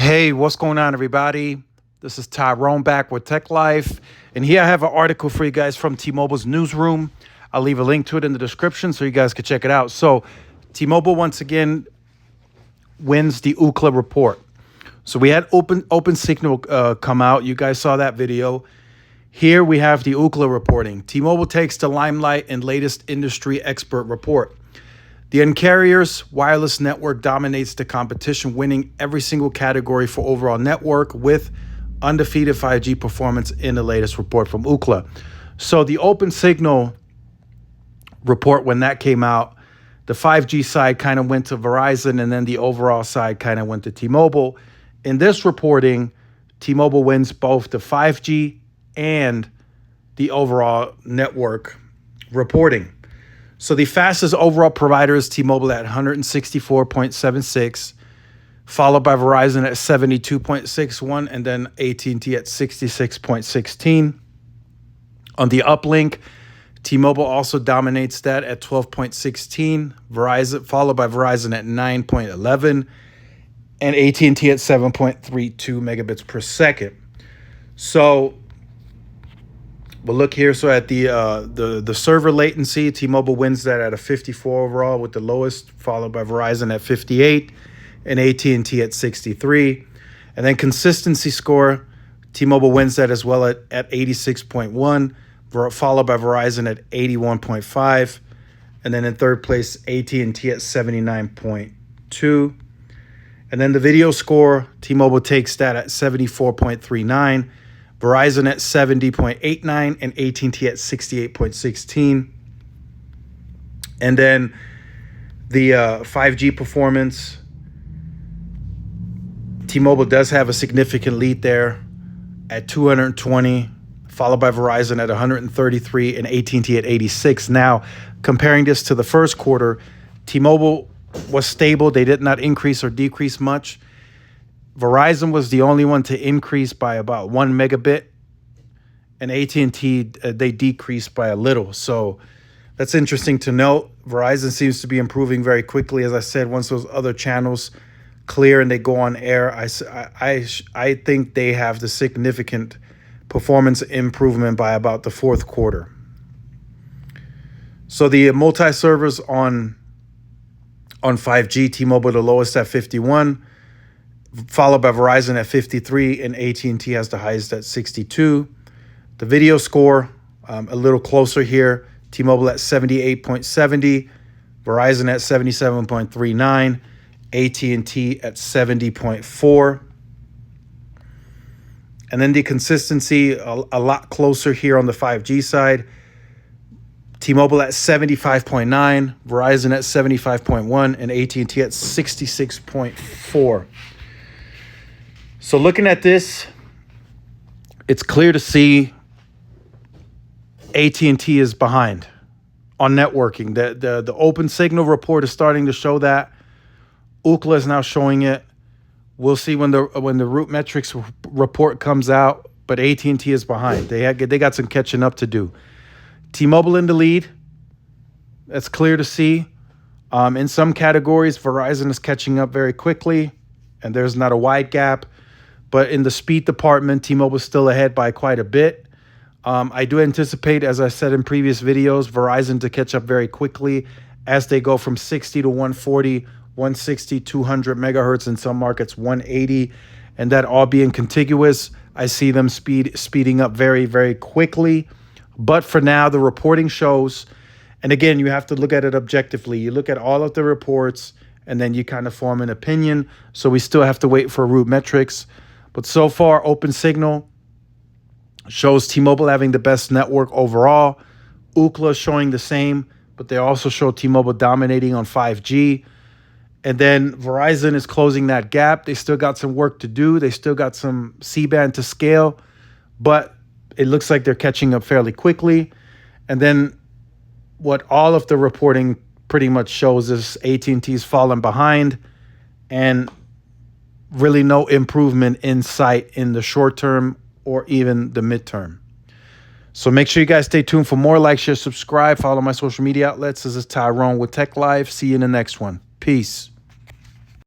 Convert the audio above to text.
Hey, what's going on, everybody? This is Tyrone back with Tech Life. And here I have an article for you guys from T-Mobile's newsroom. I'll leave a link to it in the description so you guys can check it out. So, T-Mobile once again wins the Ookla report. So we had Open Signal come out. You guys saw that video. Here we have the Ookla reporting. T-Mobile takes the limelight in latest industry expert report. The Un-carrier's wireless network dominates the competition, winning every single category for overall network with undefeated 5G performance in the latest report from Ookla. So the Open Signal report, when that came out, the 5G side kind of went to Verizon, and then the overall side kind of went to T-Mobile. In this reporting, T-Mobile wins both the 5G and the overall network reporting. So the fastest overall provider is T-Mobile at 164.76, followed by Verizon at 72.61, and then AT&T at 66.16. On the uplink, T-Mobile also dominates that at 12.16, Verizon followed by Verizon at 9.11, and AT&T at 7.32 megabits per second. So we'll look here. So at the server latency, T-Mobile wins that at a 54 overall with the lowest, followed by Verizon at 58 and AT&T at 63. And then consistency score, T-Mobile wins that as well at 86.1, followed by Verizon at 81.5. And then in third place, AT&T at 79.2. And then the video score, T-Mobile takes that at 74.39. Verizon at 70.89 and AT&T at 68.16. And then the 5G performance, T-Mobile does have a significant lead there at 220, followed by Verizon at 133 and AT&T at 86. Now, comparing this to the first quarter, T-Mobile was stable. They did not increase or decrease much. Verizon was the only one to increase by about 1 megabit, and AT&T, they decreased by a little. So that's interesting to note. Verizon seems to be improving very quickly. As I said, once those other channels clear and they go on air, I think they have the significant performance improvement by about the fourth quarter. So the multi-servers on 5G, T-Mobile the lowest at 51, followed by Verizon at 53, and AT&T has the highest at 62. The video score, a little closer here. T-Mobile at 78.70, Verizon at 77.39, AT&T at 70.4. And then the consistency, a lot closer here on the 5G side. T-Mobile at 75.9, Verizon at 75.1, and AT&T at 66.4. So looking at this, it's clear to see AT&T is behind on networking. The Open Signal report is starting to show that. Ookla is now showing it. We'll see when the Root Metrics report comes out, but AT&T is behind. They got some catching up to do. T-Mobile in the lead. That's clear to see. In some categories, Verizon is catching up very quickly, and there's not a wide gap. But in the speed department, T-Mobile is still ahead by quite a bit. I do anticipate, as I said in previous videos, Verizon to catch up very quickly as they go from 60 to 140, 160, 200 megahertz, in some markets 180, and that all being contiguous. I see them speeding up very, very quickly. But for now, the reporting shows, and again, you have to look at it objectively. You look at all of the reports, and then you kind of form an opinion. So we still have to wait for Root Metrics. But so far, Open Signal shows T-Mobile having the best network overall. Ookla showing the same, but they also show T-Mobile dominating on 5G. And then Verizon is closing that gap. They still got some work to do. They still got some C-band to scale, but it looks like they're catching up fairly quickly. And then what all of the reporting pretty much shows is AT&T's fallen behind, and really no improvement in sight in the short term or even the midterm. So make sure you guys stay tuned for more. Like, share, subscribe, follow my social media outlets. This is Tyrone with Tech Live. See you in the next one. Peace.